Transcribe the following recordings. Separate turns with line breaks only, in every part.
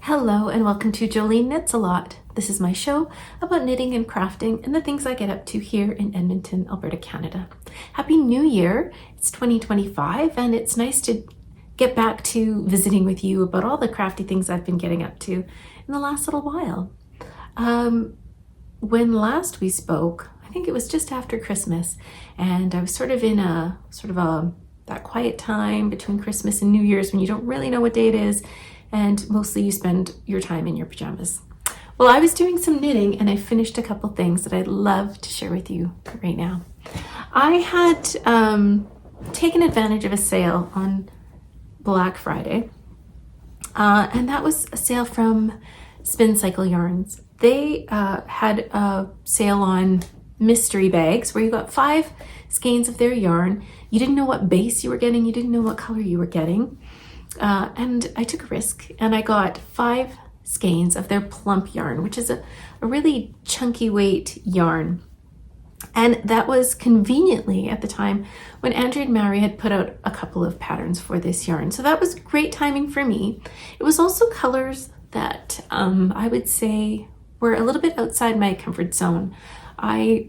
Hello and welcome to Jolineknitsalot. This is my show about knitting and crafting and the things I get up to here in Edmonton, Alberta, Canada. Happy New Year! It's 2025 and it's nice to get back to visiting with you about all the crafty things I've been getting up to in the last little while. When last we spoke, I think it was just after Christmas, and I was sort of in that quiet time between Christmas and New Year's when you don't really know what day it is, and mostly you spend your time in your pajamas. Well, I was doing some knitting and I finished a couple things that I'd love to share with you right now. I had taken advantage of a sale on Black Friday, and that was a sale from Spin Cycle Yarns. They had a sale on mystery bags where you got 5 skeins of their yarn. You didn't know what base you were getting, you didn't know what color you were getting. And I took a risk and I got 5 skeins of their Plumped yarn, which is a really chunky weight yarn. And that was conveniently at the time when Andrea and Mary had put out a couple of patterns for this yarn. So that was great timing for me. It was also colors that I would say were a little bit outside my comfort zone. I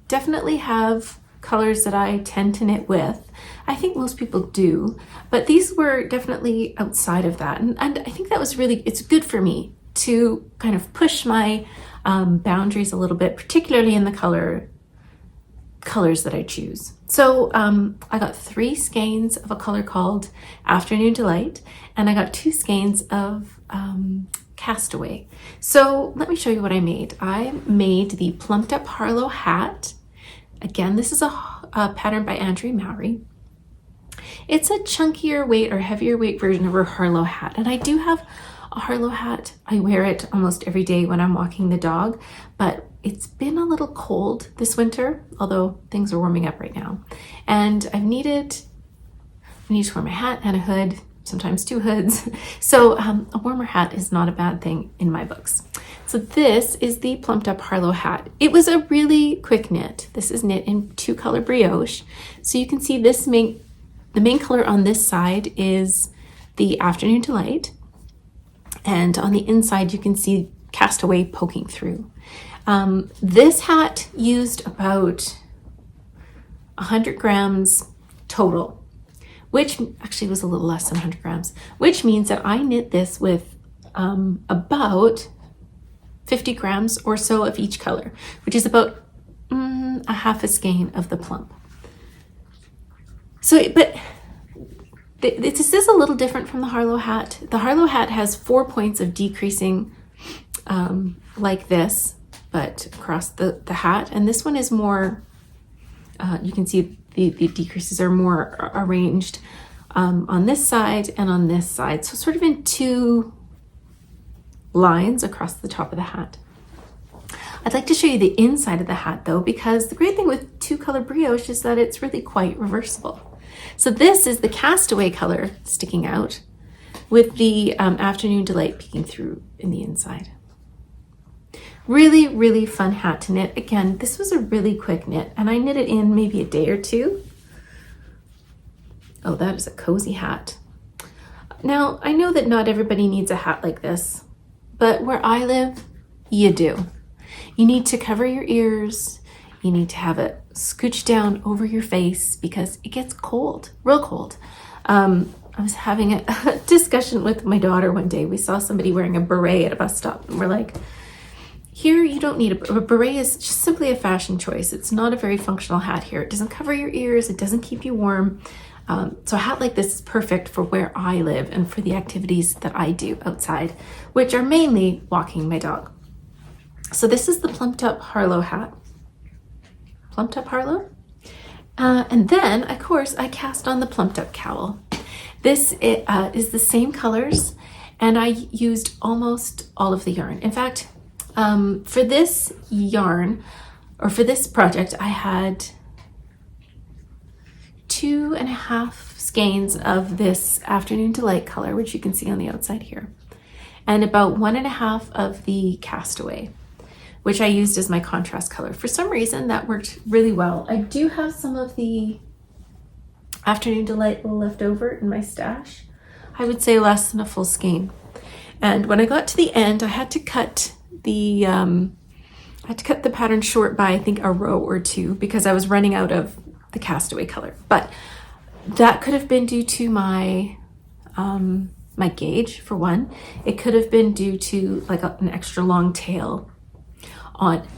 definitely have colors that I tend to knit with. I think most people do, but these were definitely outside of that. And I think that was it's good for me to kind of push my boundaries a little bit, particularly in the colors that I choose. So I got 3 skeins of a color called Afternoon Delight, and I got 2 skeins of Castaway. So let me show you what I made. I made the Plumped Up Harlow hat. Again, this is a pattern by Andrea and Mary. It's a chunkier weight or heavier weight version of her Harlow hat. And I do have a Harlow hat. I wear it almost every day when I'm walking the dog, but it's been a little cold this winter, although things are warming up right now. And I need to wear my hat and a hood, sometimes 2 hoods. So a warmer hat is not a bad thing in my books. So this is the Plumped Up Harlow hat. It was a really quick knit. This is knit in 2-color brioche. So you can see the main color on this side is the Afternoon Delight. And on the inside, you can see Castaway poking through. This hat used about 100 grams total, which actually was a little less than 100 grams, which means that I knit this with about 50 grams or so of each color, which is about a half a skein of the plump. So, but this is a little different from the Harlow hat. The Harlow hat has 4 points of decreasing like this, but across the hat. And this one is more, you can see the decreases are more arranged on this side and on this side. So sort of in 2 lines across the top of the hat. I'd like to show you the inside of the hat though, because the great thing with 2-color brioche is that it's really quite reversible. So this is the Castaway color sticking out with the Afternoon Delight peeking through in the inside. Really, really fun hat to knit. Again, this was a really quick knit and I knit it in maybe a day or 2. Oh, that is a cozy hat. Now, I know that not everybody needs a hat like this, but where I live, you do. You need to cover your ears. You need to have it scooched down over your face because it gets cold, real cold. I was having a discussion with my daughter one day. We saw somebody wearing a beret at a bus stop and we're like, here you don't need a beret is just simply a fashion choice. It's not a very functional hat here. It doesn't cover your ears. It doesn't keep you warm. So a hat like this is perfect for where I live and for the activities that I do outside, which are mainly walking my dog. So this is the Plumped Up Harlow hat. Plumped Up Harlow. And then, of course, I cast on the Plumped Up Cowl. This is the same colors, and I used almost all of the yarn. In fact, for this yarn, or for this project, I had 2.5 skeins of this Afternoon Delight color, which you can see on the outside here, and about 1.5 of the Castaway, which I used as my contrast color. For some reason, that worked really well. I do have some of the Afternoon Delight left over in my stash. I would say less than a full skein. And when I got to the end, I had to cut the pattern short by, I think, a row or two because I was running out of the castaway color. But that could have been due to my my gauge, for one. It could have been due to like an extra long tail on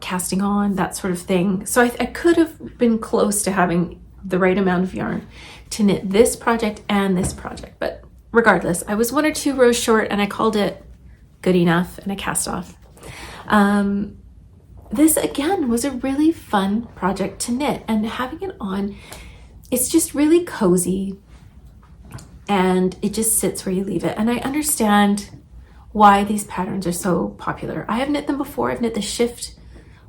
casting on, that sort of thing. So I could have been close to having the right amount of yarn to knit this project and this project. But regardless, I was 1 or 2 rows short and I called it good enough and I cast off. This again was a really fun project to knit, and having it on, it's just really cozy and it just sits where you leave it. And I understand why these patterns are so popular. I have knit them before. I've knit the Shift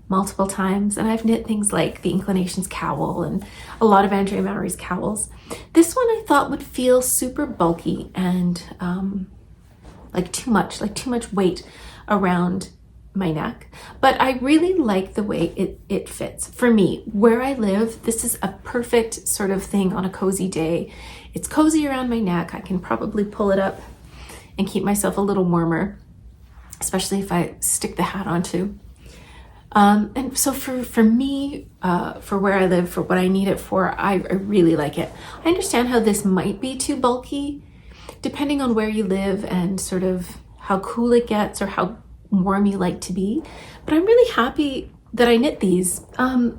multiple times, and I've knit things like the Inclinations Cowl and a lot of Andrea Mowry's cowls. This one I thought would feel super bulky and like too much weight around my neck, but I really like the way it fits. For me, where I live, this is a perfect sort of thing on a cozy day. It's cozy around my neck. I can probably pull it up and keep myself a little warmer, especially if I stick the hat on too. And so for me, for where I live, for what I need it for, I really like it. I understand how this might be too bulky, depending on where you live and sort of how cool it gets or how warm you like to be. But I'm really happy that I knit these. I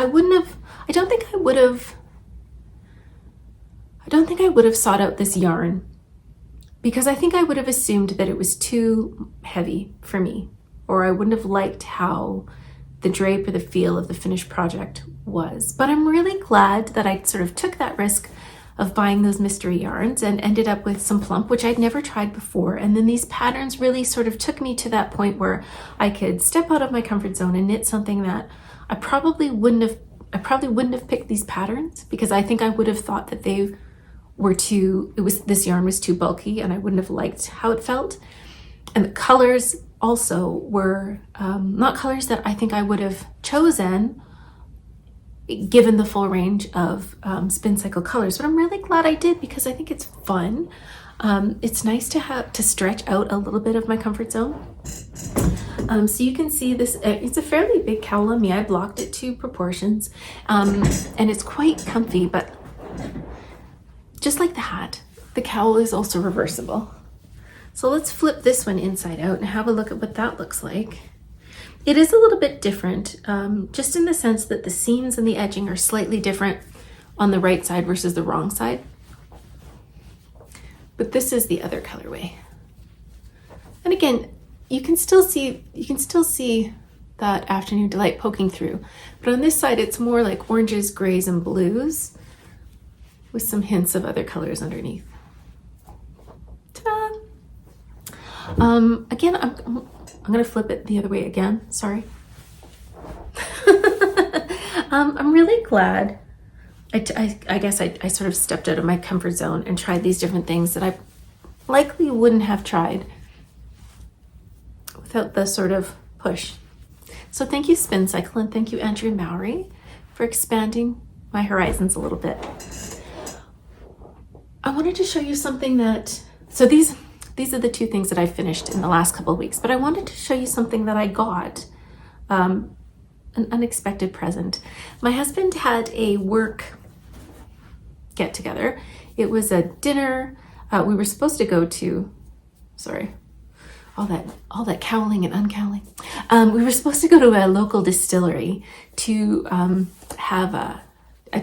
don't think I would have sought out this yarn because I think I would have assumed that it was too heavy for me, or I wouldn't have liked how the drape or the feel of the finished project was. But I'm really glad that I sort of took that risk of buying those mystery yarns and ended up with some Plumped, which I'd never tried before. And then these patterns really sort of took me to that point where I could step out of my comfort zone and knit something that I probably wouldn't have picked these patterns, because I think I would have thought that this yarn was too bulky and I wouldn't have liked how it felt. And the colors also were not colors that I think I would have chosen given the full range of spin cycle colors, but I'm really glad I did because I think it's fun. It's nice to stretch out a little bit of my comfort zone. So you can see this, it's a fairly big cowl on me. I blocked it to proportions, and it's quite comfy, but just like the hat, the cowl is also reversible. So let's flip this one inside out and have a look at what that looks like. It is a little bit different, just in the sense that the seams and the edging are slightly different on the right side versus the wrong side. But this is the other colorway. And again, you can still see that Afternoon Delight poking through. But on this side, it's more like oranges, grays, and blues with some hints of other colors underneath. Ta-da! Again, I'm going to flip it the other way again. Sorry. I'm really glad. I guess I sort of stepped out of my comfort zone and tried these different things that I likely wouldn't have tried without the sort of push. So thank you, Spin Cycle, and thank you, Andrea Mowry, for expanding my horizons a little bit. I wanted to show you something so these are the two things that I finished in the last couple of weeks, but I wanted to show you something that I got, an unexpected present. My husband had a work get together. It was a dinner. We were supposed to go to, sorry, all that cowling and uncowling. We were supposed to go to a local distillery to have a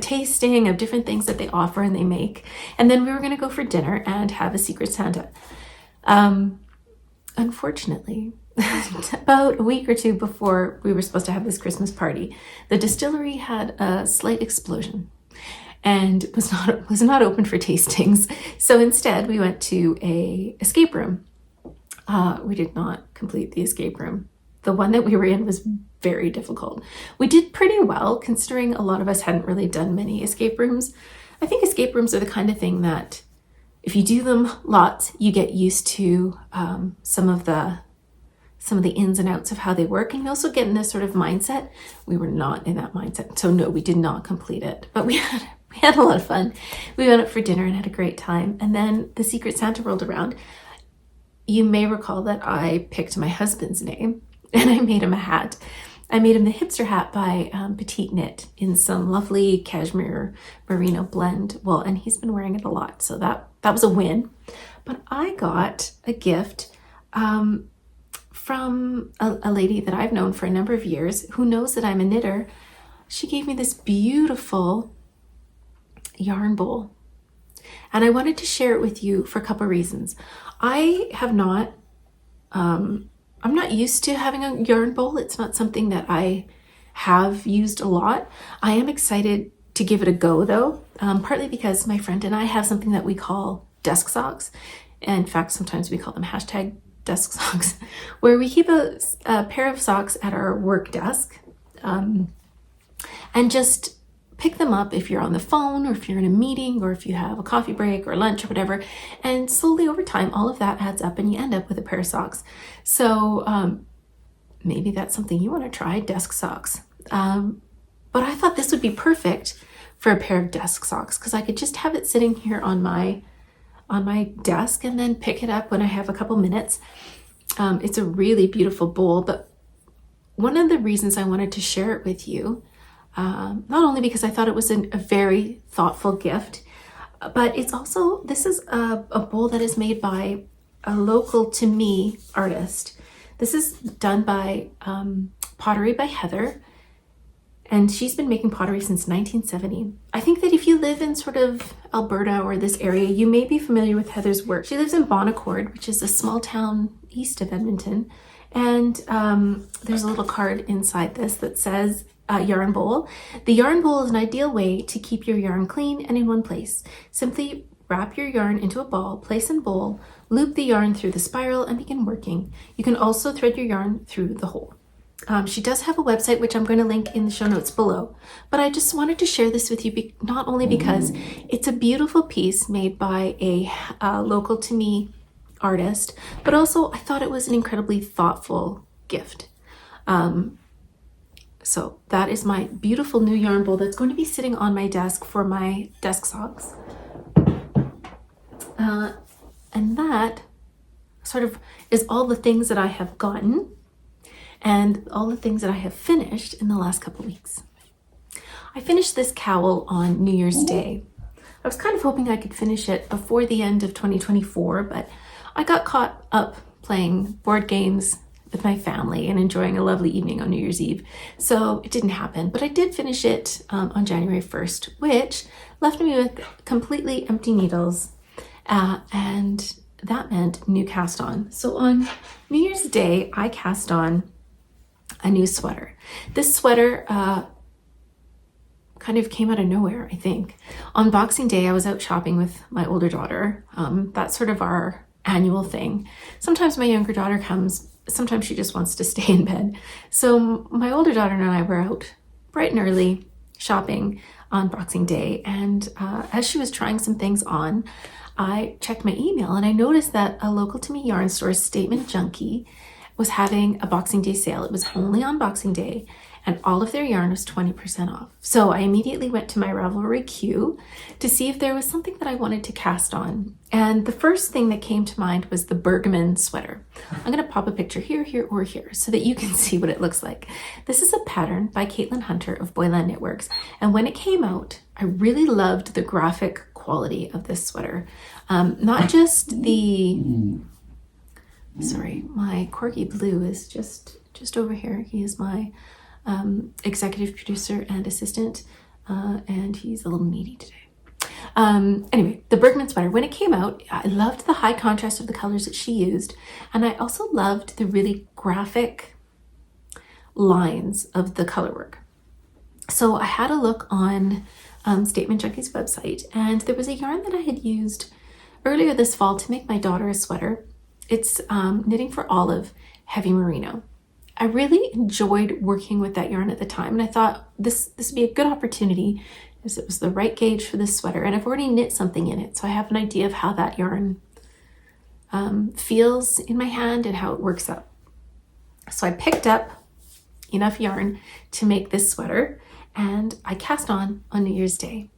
tasting of different things that they offer and they make. And then we were going to go for dinner and have a Secret Santa. Unfortunately, about a week or two before we were supposed to have this Christmas party, the distillery had a slight explosion and was not open for tastings. So instead we went to a escape room. We did not complete the escape room. The one that we were in was very difficult. We did pretty well considering a lot of us hadn't really done many escape rooms. I think escape rooms are the kind of thing that if you do them lots, you get used to some of the ins and outs of how they work, and you also get in this sort of mindset. We were not in that mindset, so no, we did not complete it, but we had a lot of fun. We went out for dinner and had a great time, and then the Secret Santa rolled around. you may recall that I picked my husband's name and I made him a hat. I made him the hipster hat by Petite Knit in some lovely cashmere merino blend. Well, and he's been wearing it a lot, so that was a win. But I got a gift from a lady that I've known for a number of years who knows that I'm a knitter. She gave me this beautiful yarn bowl, and I wanted to share it with you for a couple of reasons. I have not, I'm not used to having a yarn bowl. It's not something that I have used a lot. I am excited to give it a go though, partly because my friend and I have something that we call desk socks. In fact, sometimes we call them hashtag desk socks, where we keep a pair of socks at our work desk and just pick them up if you're on the phone or if you're in a meeting or if you have a coffee break or lunch or whatever. And slowly over time, all of that adds up and you end up with a pair of socks. So maybe that's something you want to try, desk socks. But I thought this would be perfect for a pair of desk socks because I could just have it sitting here on my desk and then pick it up when I have a couple minutes. It's a really beautiful bowl, but one of the reasons I wanted to share it with you, not only because I thought it was a very thoughtful gift, but it's also, this is a bowl that is made by a local to me artist. This is done by Pottery by Heather, and she's been making pottery since 1970. I think that if you live in sort of Alberta or this area, you may be familiar with Heather's work. She lives in Bonaccord, which is a small town east of Edmonton, and there's a little card inside this that says yarn bowl. The yarn bowl is an ideal way to keep your yarn clean and in one place. Simply wrap your yarn into a ball, place in bowl, loop the yarn through the spiral and begin working. You can also thread your yarn through the hole. She does have a website, which I'm going to link in the show notes below, but I just wanted to share this with you not only because it's a beautiful piece made by a local to me artist, but also I thought it was an incredibly thoughtful gift. So that is my beautiful new yarn bowl that's going to be sitting on my desk for my desk socks. And that sort of is all the things that I have gotten and all the things that I have finished in the last couple weeks. I finished this cowl on New Year's Day. I was kind of hoping I could finish it before the end of 2024, but I got caught up playing board games with my family and enjoying a lovely evening on New Year's Eve. So it didn't happen, but I did finish it on January 1st, which left me with completely empty needles. And that meant new cast on. So on New Year's Day, I cast on a new sweater. This sweater kind of came out of nowhere, I think. On Boxing Day, I was out shopping with my older daughter. That's sort of our annual thing. Sometimes my younger daughter comes, sometimes she just wants to stay in bed. So my older daughter and I were out bright and early shopping on Boxing Day. And as she was trying some things on, I checked my email and I noticed that a local to me yarn store, Statement Junkie, was having a Boxing Day sale. It was only on Boxing Day and all of their yarn was 20% off. So I immediately went to my Ravelry queue to see if there was something that I wanted to cast on. And the first thing that came to mind was the Bergman sweater. I'm gonna pop a picture here, here, or here so that you can see what it looks like. This is a pattern by Caitlin Hunter of Boyland Knitworks. And when it came out, I really loved the graphic quality of this sweater. Not just the, sorry, my Corgi Blue is just over here. He is my executive producer and assistant, and he's a little needy today. Anyway, the Bergman sweater, when it came out, I loved the high contrast of the colors that she used, and I also loved the really graphic lines of the color work. So I had a look on Statement Junkie's website, and there was a yarn that I had used earlier this fall to make my daughter a sweater. It's Knitting for Olive Heavy Merino. I really enjoyed working with that yarn at the time, and I thought this would be a good opportunity as it was the right gauge for this sweater, and I've already knit something in it, so I have an idea of how that yarn feels in my hand and how it works up. So I picked up enough yarn to make this sweater, and I cast on New Year's Day.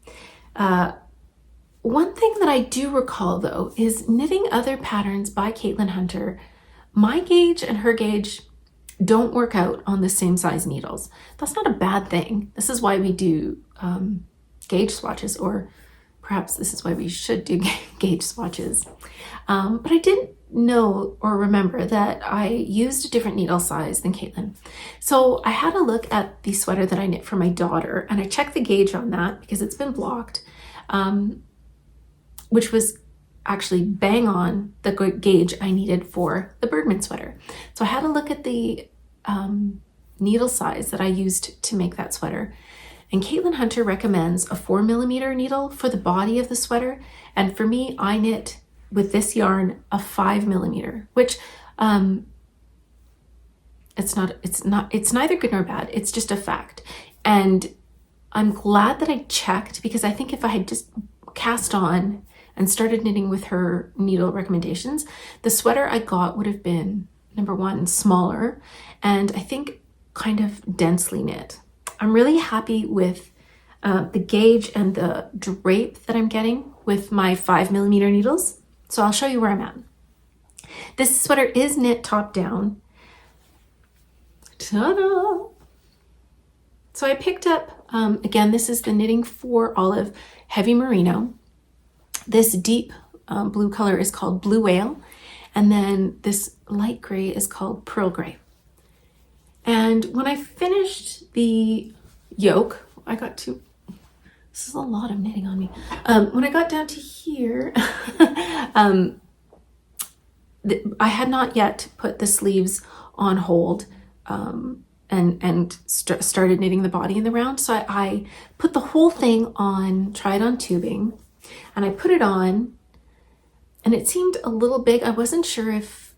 One thing that I do recall though is knitting other patterns by Caitlin Hunter. My gauge and her gauge don't work out on the same size needles. That's not a bad thing. This is why we do gauge swatches, or perhaps this is why we should do gauge swatches. But I didn't know or remember that I used a different needle size than Caitlin. So I had a look at the sweater that I knit for my daughter, and I checked the gauge on that because it's been blocked, which was actually bang on the gauge I needed for the Bergman sweater. So I had a look at the needle size that I used to make that sweater. And Caitlin Hunter recommends a 4mm needle for the body of the sweater. And for me, I knit with this yarn a 5mm, which it's neither good nor bad. It's just a fact. And I'm glad that I checked, because I think if I had just cast on and started knitting with her needle recommendations, the sweater I got would have been, number one, smaller, and I think kind of densely knit. I'm really happy with the gauge and the drape that I'm getting with my 5mm needles. So I'll show you where I'm at. This sweater is knit top down. Ta-da! So I picked up, again, this is the Knitting for Olive Heavy Merino. This deep blue color is called Blue Whale, and then this light gray is called Pearl Gray. And when I finished the yoke, this is a lot of knitting on me. When I got down to here, I had not yet put the sleeves on hold and started knitting the body in the round. So I put the whole thing on, tried on tubing, and I put it on, and it seemed a little big. I wasn't sure if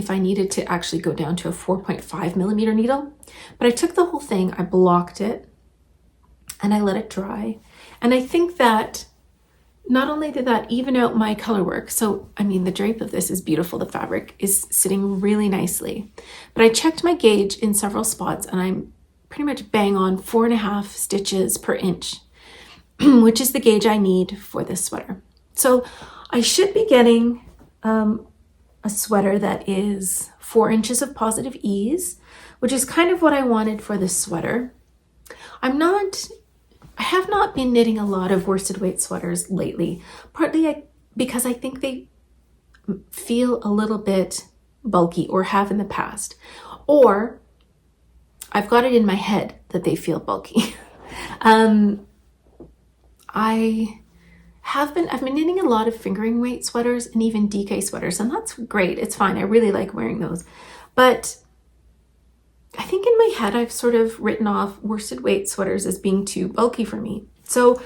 I needed to actually go down to a 4.5mm needle, but I took the whole thing, I blocked it, and I let it dry. And I think that not only did that even out my color work, so I mean, the drape of this is beautiful. The fabric is sitting really nicely, but I checked my gauge in several spots, and I'm pretty much bang on 4.5 stitches per inch, which is the gauge I need for this sweater. So I should be getting a sweater that is 4 inches of positive ease, which is kind of what I wanted for this sweater. I have not been knitting a lot of worsted weight sweaters lately, partly because I think they feel a little bit bulky, or have in the past, or I've got it in my head that they feel bulky. I've been knitting a lot of fingering weight sweaters and even DK sweaters, and that's great. It's fine. I really like wearing those. But I think in my head, I've sort of written off worsted weight sweaters as being too bulky for me. So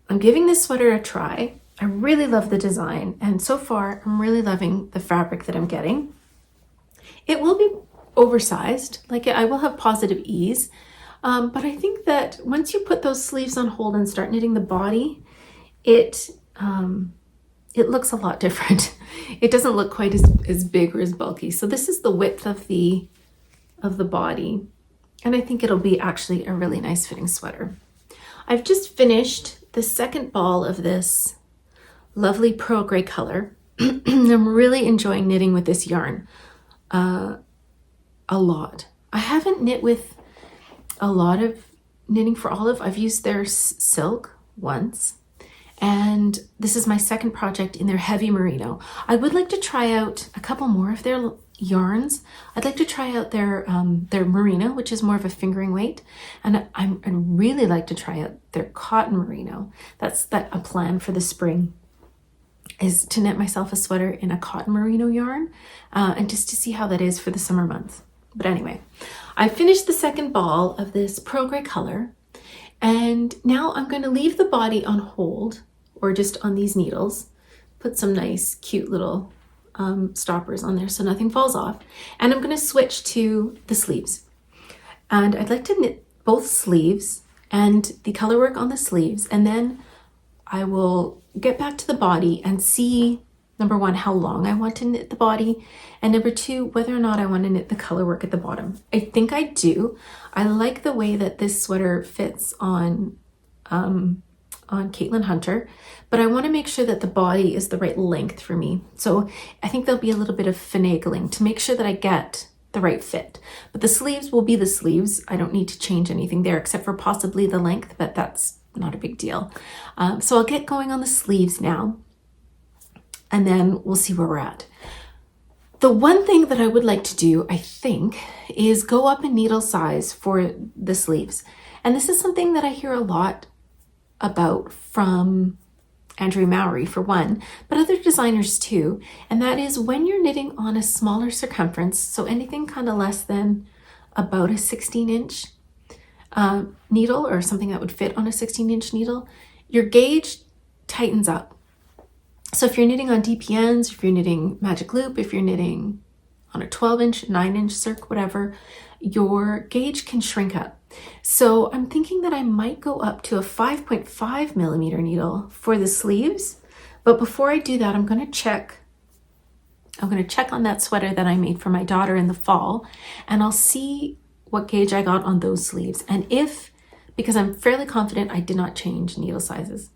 I'm giving this sweater a try. I really love the design, and so far I'm really loving the fabric that I'm getting. It will be oversized, like I will have positive ease, but I think that once you put those sleeves on hold and start knitting the body, it looks a lot different. It doesn't look quite as big or as bulky. So this is the width of the body, and I think it'll be actually a really nice fitting sweater. I've just finished the second ball of this lovely pearl gray color. I'm really enjoying knitting with this yarn a lot. I haven't knit with a lot of Knitting for Olive. I've used their silk once, and this is my second project in their heavy merino. I would like to try out a couple more of their yarns. I'd like to try out their merino, which is more of a fingering weight, and I'd really like to try out their cotton merino. That's a plan for the spring, is to knit myself a sweater in a cotton merino yarn, and just to see how that is for the summer months. But anyway, I finished the second ball of this pearl gray color, and now I'm going to leave the body on hold, or just on these needles, put some nice cute little stoppers on there so nothing falls off, and I'm going to switch to the sleeves. And I'd like to knit both sleeves and the color work on the sleeves, and then I will get back to the body and see, number one, how long I want to knit the body, and number two, whether or not I want to knit the color work at the bottom. I think I do. I like the way that this sweater fits on on Caitlin Hunter, but I want to make sure that the body is the right length for me. So I think there'll be a little bit of finagling to make sure that I get the right fit. But the sleeves will be the sleeves. I don't need to change anything there except for possibly the length, but that's not a big deal. So I'll get going on the sleeves now, and then we'll see where we're at. The one thing that I would like to do, I think, is go up in needle size for the sleeves. And this is something that I hear a lot about from Andrew Mowry for one, but other designers too. And that is when you're knitting on a smaller circumference, so anything kind of less than about a 16-inch needle, or something that would fit on a 16-inch needle, your gauge tightens up. So if you're knitting on DPNs, if you're knitting magic loop, if you're knitting on a 12-inch, 9-inch circ, whatever, your gauge can shrink up. So I'm thinking that I might go up to a 5.5 millimeter needle for the sleeves. But before I do that, I'm going to check on that sweater that I made for my daughter in the fall, and I'll see what gauge I got on those sleeves. And because I'm fairly confident I did not change needle sizes.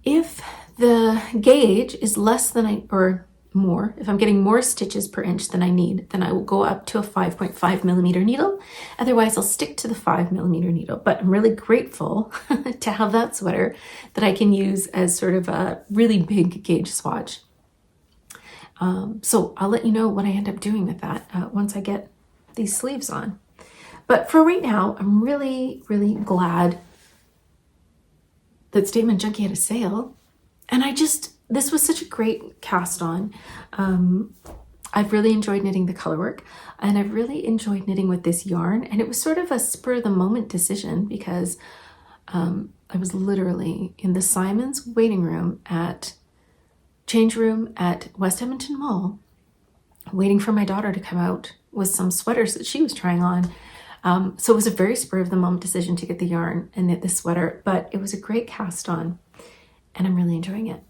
If the gauge is less than or more, if I'm getting more stitches per inch than I need, then I will go up to a 5.5 millimeter needle. Otherwise, I'll stick to the 5 millimeter needle. But I'm really grateful to have that sweater that I can use as sort of a really big gauge swatch. So I'll let you know what I end up doing with that once I get these sleeves on. But for right now, I'm really, really glad that Statement Junkie had a sale. And this was such a great cast on. I've really enjoyed knitting the color work, and I've really enjoyed knitting with this yarn. And it was sort of a spur of the moment decision because I was literally in the Simon's waiting room change room at West Edmonton Mall, waiting for my daughter to come out with some sweaters that she was trying on. So it was a very spur of the moment decision to get the yarn and knit this sweater, but it was a great cast on, and I'm really enjoying it.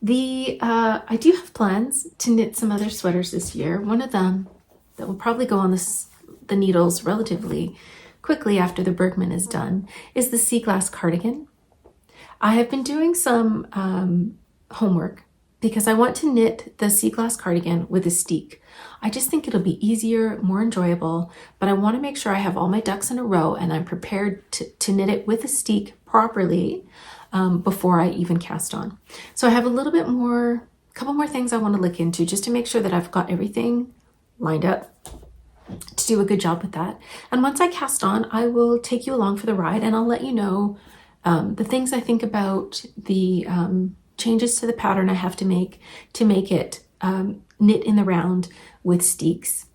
I do have plans to knit some other sweaters this year. One of them that will probably go on the needles relatively quickly after the Bergman is done is the sea glass cardigan. I have been doing some homework because I want to knit the sea glass cardigan with a steek. I just think it'll be easier, more enjoyable, but I want to make sure I have all my ducks in a row and I'm prepared to knit it with a steek properly before I even cast on. So I have a couple more things I want to look into just to make sure that I've got everything lined up to do a good job with that. And once I cast on, I will take you along for the ride, and I'll let you know the things I think about the changes to the pattern I have to make it knit in the round with steeks.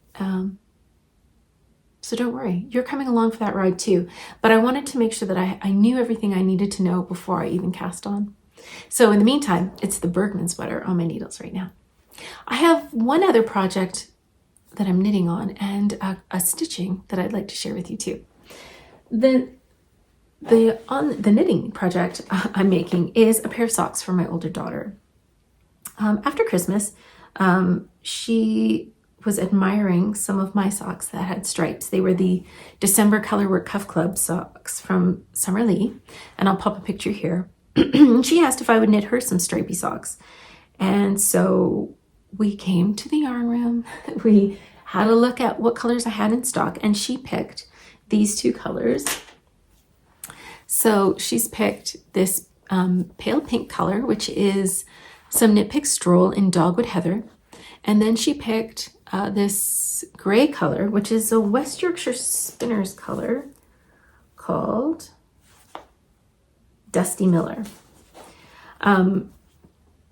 So don't worry, you're coming along for that ride too. But I wanted to make sure that I knew everything I needed to know before I even cast on. So in the meantime, it's the Bergman sweater on my needles right now. I have one other project that I'm knitting on and a stitching that I'd like to share with you too. The knitting project I'm making is a pair of socks for my older daughter. After Christmas, she was admiring some of my socks that had stripes. They were the December Colorwork Cuff Club socks from Summer Lee, and I'll pop a picture here. She asked if I would knit her some stripy socks. And so we came to the yarn room. We had a look at what colors I had in stock, and she picked these two colors. So she's picked this pale pink color, which is some Knit Pick Stroll in Dogwood Heather. And then she picked this gray color, which is a West Yorkshire Spinners color called Dusty Miller. And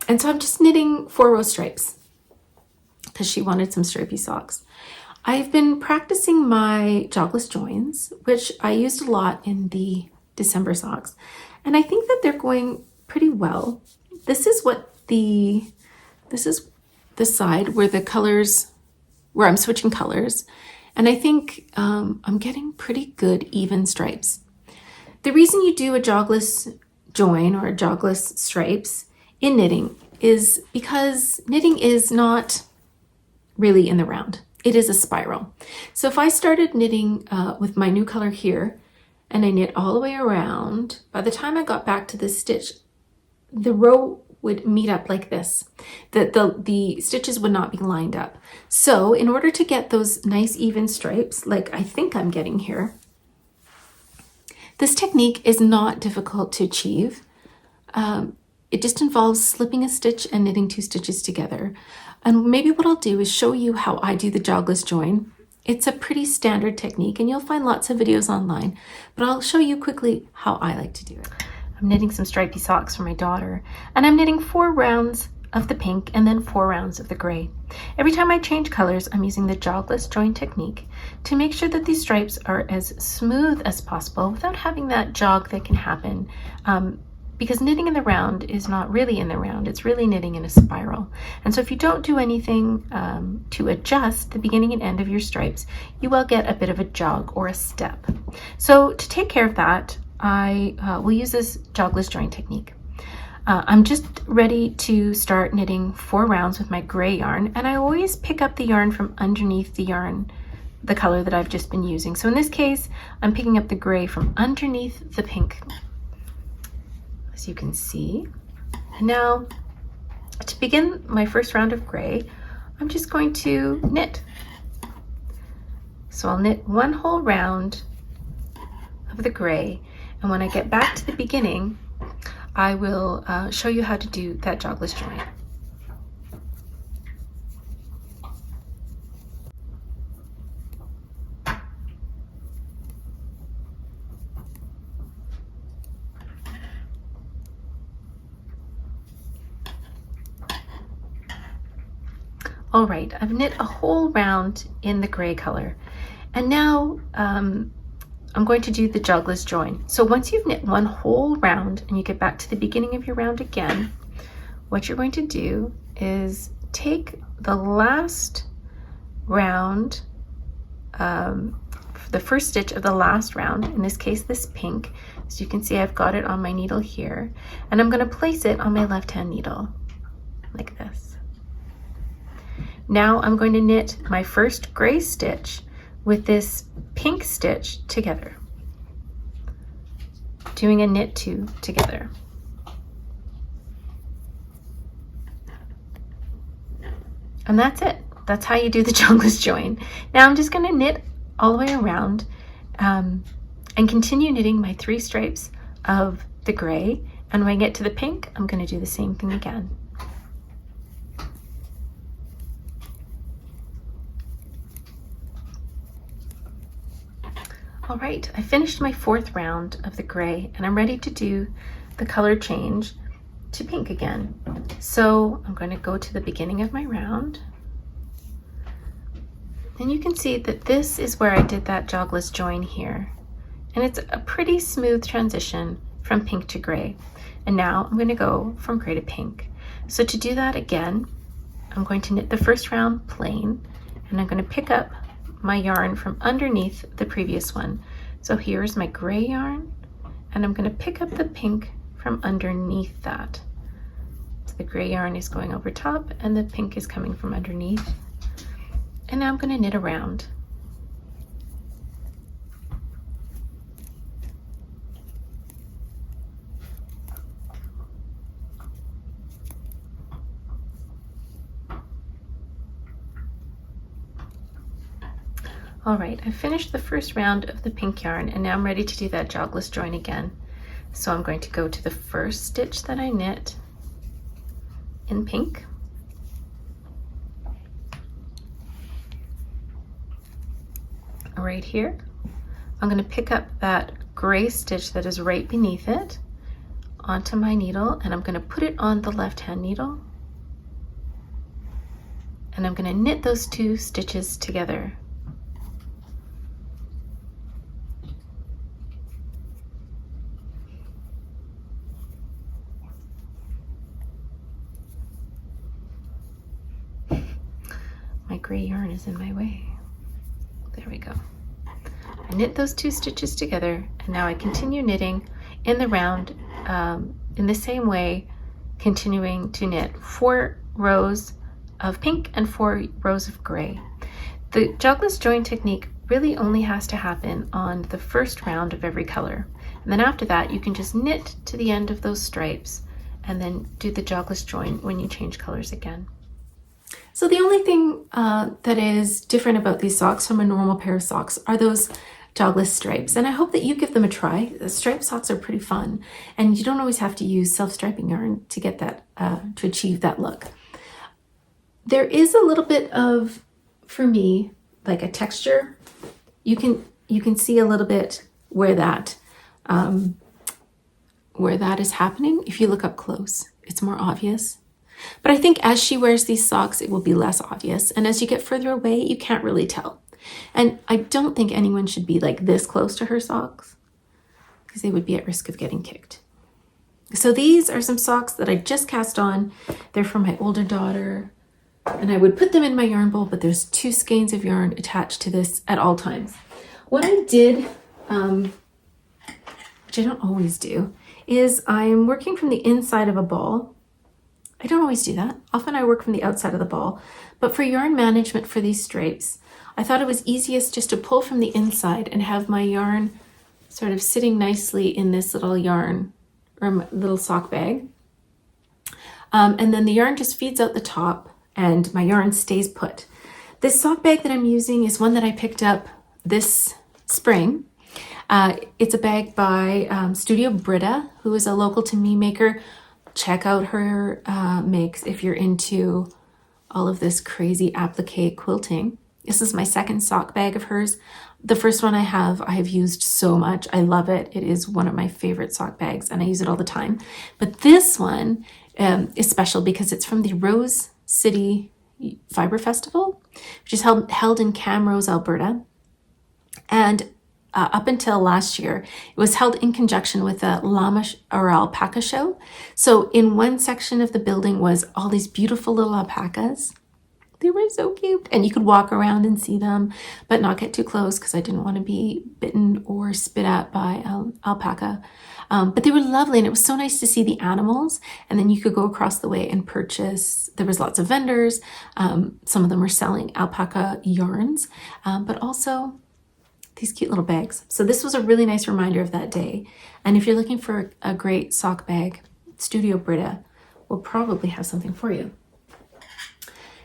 so I'm just knitting 4 row stripes because she wanted some stripy socks. I've been practicing my jogless joins, which I used a lot in the December socks, and I think that they're going pretty well. This is the side where I'm switching colors, and I think I'm getting pretty good even stripes. The reason you do a jogless join or a jogless stripes in knitting is because knitting is not really in the round. It is a spiral. So if I started knitting with my new color here, and I knit all the way around. By the time I got back to this stitch, the row would meet up like this. The stitches would not be lined up. So in order to get those nice even stripes, like I think I'm getting here, this technique is not difficult to achieve. It just involves slipping a stitch and knitting 2 stitches together. And maybe what I'll do is show you how I do the jogless join. It's a pretty standard technique and you'll find lots of videos online, but I'll show you quickly how I like to do it. I'm knitting some stripy socks for my daughter, and I'm knitting 4 rounds of the pink and then 4 rounds of the gray. Every time I change colors, I'm using the jogless join technique to make sure that these stripes are as smooth as possible without having that jog that can happen. Because knitting in the round is not really in the round, it's really knitting in a spiral. And so if you don't do anything to adjust the beginning and end of your stripes, you will get a bit of a jog or a step. So to take care of that, I will use this jogless join technique. I'm just ready to start knitting 4 rounds with my gray yarn, and I always pick up the yarn from underneath the yarn, the color that I've just been using. So in this case, I'm picking up the gray from underneath the pink, as you can see. And now, to begin my first round of gray, I'm just going to knit. So I'll knit 1 whole round of the gray, and when I get back to the beginning, I will show you how to do that jogless join. All right, I've knit a whole round in the gray color, and now I'm going to do the jogless join. So once you've knit 1 whole round and you get back to the beginning of your round again, what you're going to do is take the last round, the first stitch of the last round, in this case this pink, so you can see I've got it on my needle here, and I'm going to place it on my left hand needle like this. Now I'm going to knit my first gray stitch with this pink stitch together, doing a knit 2 together. And that's it. That's how you do the jogless join. Now I'm just going to knit all the way around and continue knitting my 3 stripes of the gray, and when I get to the pink, I'm going to do the same thing again. All right, I finished my 4th round of the gray, and I'm ready to do the color change to pink again. So I'm going to go to the beginning of my round, and you can see that this is where I did that jogless join here, and it's a pretty smooth transition from pink to gray. And now I'm going to go from gray to pink. So to do that again, I'm going to knit the first round plain, and I'm going to pick up my yarn from underneath the previous one. So here's my gray yarn, and I'm going to pick up the pink from underneath that. So the gray yarn is going over top and the pink is coming from underneath. And now I'm going to knit around. All right, I finished the first round of the pink yarn, and now I'm ready to do that jogless join again. So I'm going to go to the first stitch that I knit in pink. Right here, I'm going to pick up that gray stitch that is right beneath it onto my needle, and I'm going to put it on the left hand needle, and I'm going to knit those 2 stitches together. My gray yarn is in my way. There we go. I knit those 2 stitches together, and now I continue knitting in the round in the same way, continuing to knit 4 rows of pink and 4 rows of gray. The jogless join technique really only has to happen on the first round of every color. And then after that, you can just knit to the end of those stripes and then do the jogless join when you change colors again. So the only thing that is different about these socks from a normal pair of socks are those jogless stripes. And I hope that you give them a try. The striped socks are pretty fun, and you don't always have to use self-striping yarn to get that, to achieve that look. There is a little bit of, for me, like a texture. You can see a little bit where that is happening. If you look up close, it's more obvious. But I think as she wears these socks, it will be less obvious. And as you get further away, you can't really tell. And I don't think anyone should be like this close to her socks because they would be at risk of getting kicked. So these are some socks that I just cast on. They're from my older daughter. And I would put them in my yarn bowl, but there's 2 skeins of yarn attached to this at all times. What I did, which I don't always do, is I'm working from the inside of a ball. I don't always do that. Often I work from the outside of the ball. But for yarn management for these stripes, I thought it was easiest just to pull from the inside and have my yarn sort of sitting nicely in this little yarn or little sock bag. And then the yarn just feeds out the top and my yarn stays put. This sock bag that I'm using is one that I picked up this spring. It's a bag by Studio Britta, who is a local to me maker. Check out her makes if you're into all of this crazy applique quilting. This is my second sock bag of hers. The first one I have used so much. I love it. It is one of my favorite sock bags and I use it all the time. But this one is special because it's from the Rose City Fiber Festival, which is held in Camrose, Alberta. And up until last year, it was held in conjunction with a llama or alpaca show. So in one section of the building was all these beautiful little alpacas. They were so cute. And you could walk around and see them, but not get too close because I didn't want to be bitten or spit at by alpaca. But they were lovely and it was so nice to see the animals. And then you could go across the way and purchase. There was lots of vendors. Some of them were selling alpaca yarns, but also these cute little bags. So this was a really nice reminder of that day. And if you're looking for a great sock bag, Studio Britta will probably have something for you.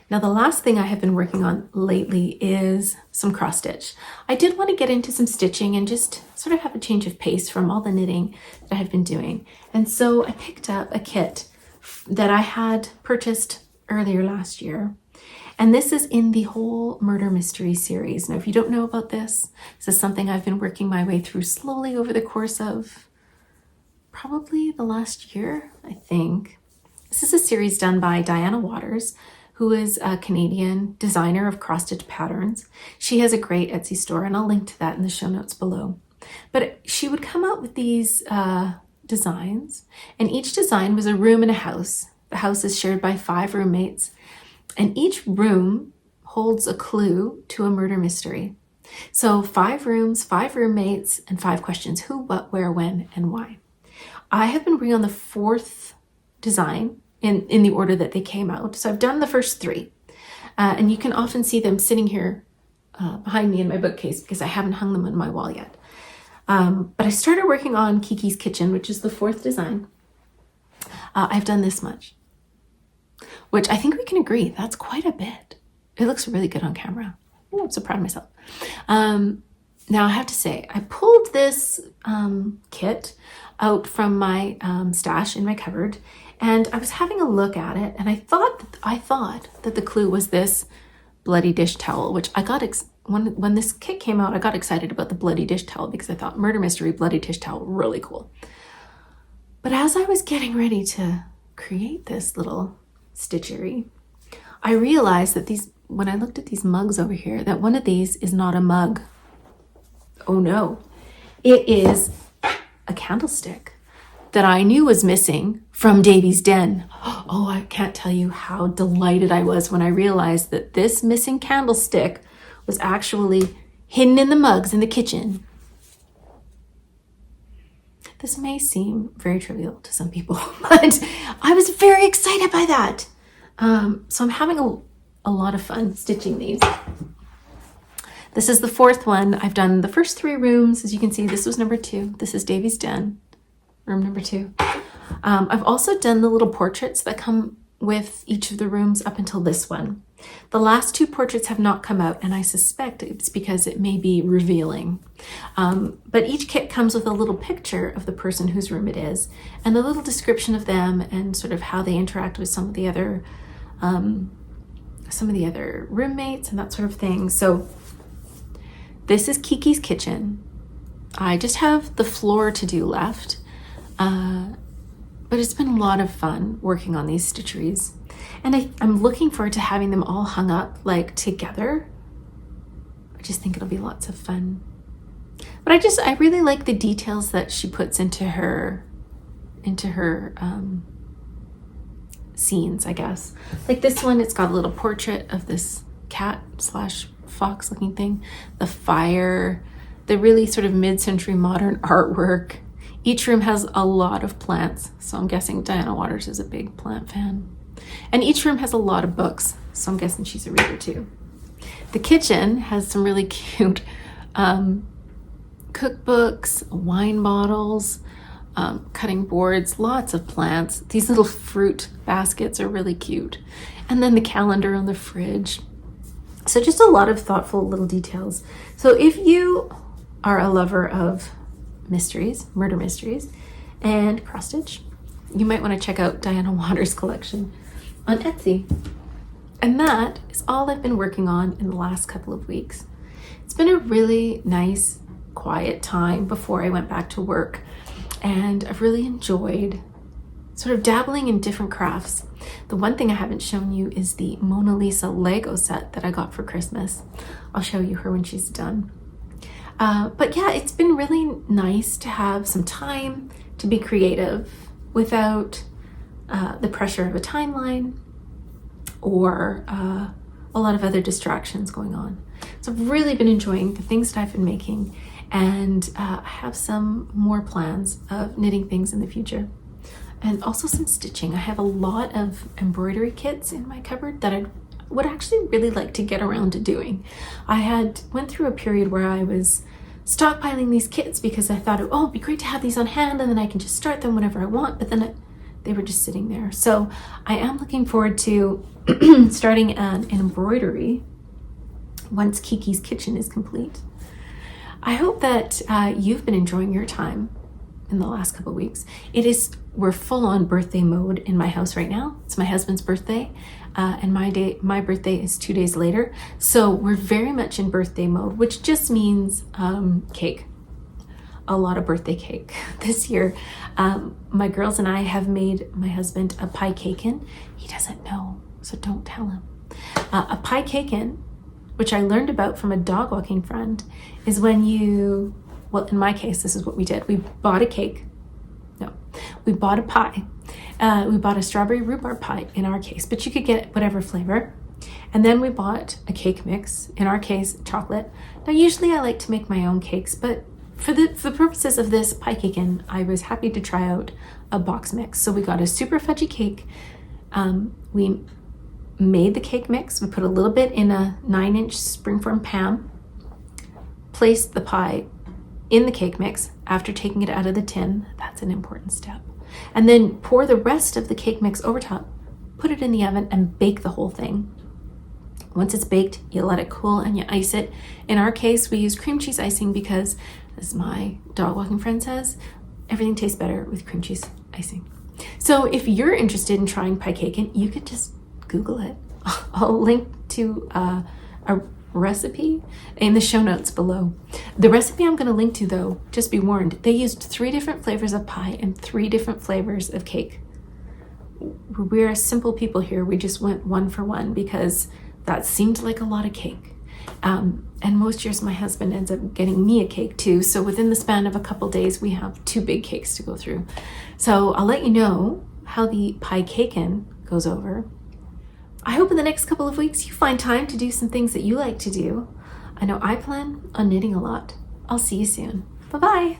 Now, the last thing I have been working on lately is some cross stitch. I did want to get into some stitching and just sort of have a change of pace from all the knitting that I have been doing. And so I picked up a kit that I had purchased earlier last year. And this is in the whole Murder Mystery series. Now, if you don't know about this, this is something I've been working my way through slowly over the course of probably the last year, I think. This is a series done by Diana Waters, who is a Canadian designer of cross-stitch patterns. She has a great Etsy store, and I'll link to that in the show notes below. But she would come out with these designs, and each design was a room in a house. The house is shared by 5 roommates, and each room holds a clue to a murder mystery. So 5 rooms, 5 roommates, and 5 questions: who, what, where, when, and why. I have been working on the 4th design in the order that they came out. So I've done the first 3. And you can often see them sitting here behind me in my bookcase because I haven't hung them on my wall yet. But I started working on Kiki's Kitchen, which is the 4th design. I've done this much, which I think we can agree, that's quite a bit. It looks really good on camera. Oh, I'm so proud of myself. Now I have to say, I pulled this kit out from my stash in my cupboard, and I was having a look at it, and I thought that the clue was this bloody dish towel, which I got, when this kit came out, I got excited about the bloody dish towel because I thought murder mystery, bloody dish towel, really cool. But as I was getting ready to create this little stitchery, I realized that when I looked at these mugs over here, that one of these is not a mug. Oh no, it is a candlestick that I knew was missing from Davy's Den. Oh, I can't tell you how delighted I was when I realized that this missing candlestick was actually hidden in the mugs in the kitchen. This may seem very trivial to some people, but I was very excited by that. So I'm having a lot of fun stitching these. This is the fourth one. I've done the first 3 rooms. As you can see, this was number 2. This is Davy's den, room number 2. I've also done the little portraits that come with each of the rooms up until this one. The last 2 portraits have not come out, and I suspect it's because it may be revealing. But each kit comes with a little picture of the person whose room it is, and a little description of them and sort of how they interact with some of the other roommates and that sort of thing. So this is Kiki's kitchen. I just have the floor to do left, but it's been a lot of fun working on these stitcheries. And I'm looking forward to having them all hung up like together. I just think it'll be lots of fun. But I really like the details that she puts into her scenes, I guess. Like this one, it's got a little portrait of this cat / fox looking thing, the fire, the really sort of mid-century modern artwork. Each room has a lot of plants, so I'm guessing Diana Waters is a big plant fan. And each room has a lot of books, so I'm guessing she's a reader too. The kitchen has some really cute cookbooks, wine bottles, cutting boards, lots of plants. These little fruit baskets are really cute. And then the calendar on the fridge. So just a lot of thoughtful little details. So if you are a lover of mysteries, murder mysteries, and cross stitch, you might want to check out Diana Waters' collection on Etsy. And that is all I've been working on in the last couple of weeks. It's been a really nice, quiet time before I went back to work, and I've really enjoyed sort of dabbling in different crafts. The one thing I haven't shown you is the Mona Lisa Lego set that I got for Christmas. I'll show you her when she's done. But yeah, it's been really nice to have some time to be creative without the pressure of a timeline or a lot of other distractions going on. So I've really been enjoying the things that I've been making, and I have some more plans of knitting things in the future, and also some stitching. I have a lot of embroidery kits in my cupboard that I would actually really like to get around to doing. I went through a period where I was stockpiling these kits because I thought, oh, it'd be great to have these on hand and then I can just start them whenever I want, but then they were just sitting there. So I am looking forward to starting an embroidery once Kiki's kitchen is complete. I hope that you've been enjoying your time in the last couple of weeks. We're full on birthday mode in my house right now. It's my husband's birthday, and my birthday is 2 days later. So we're very much in birthday mode, which just means cake. A lot of birthday cake. This year, my girls and I have made my husband a pie cakein. He doesn't know, so don't tell him. A pie cakein, which I learned about from a dog walking friend, is when well, in my case, this is what we did. We bought a cake. No, we bought a pie. We bought a strawberry rhubarb pie in our case, but you could get whatever flavor. And then we bought a cake mix, in our case, chocolate. Now, usually I like to make my own cakes, but for the purposes of this pie cakein, I was happy to try out a box mix. So we got a super fudgy cake. We made the cake mix. We put a little bit in a 9-inch springform pan, placed the pie in the cake mix after taking it out of the tin. That's an important step. And then pour the rest of the cake mix over top, put it in the oven, and bake the whole thing. Once it's baked, you let it cool and you ice it. In our case, we use cream cheese icing because, as my dog walking friend says, everything tastes better with cream cheese icing. So if you're interested in trying pie cakein, you could just Google it. I'll link to a recipe in the show notes below. The recipe I'm going to link to, though, just be warned, they used 3 different flavors of pie and 3 different flavors of cake. We're simple people here. We just went 1 for 1 because that seemed like a lot of cake. And most years my husband ends up getting me a cake too. So within the span of a couple days, we have 2 big cakes to go through. So I'll let you know how the pie cakein goes over. I hope in the next couple of weeks you find time to do some things that you like to do. I know I plan on knitting a lot. I'll see you soon. Bye-bye.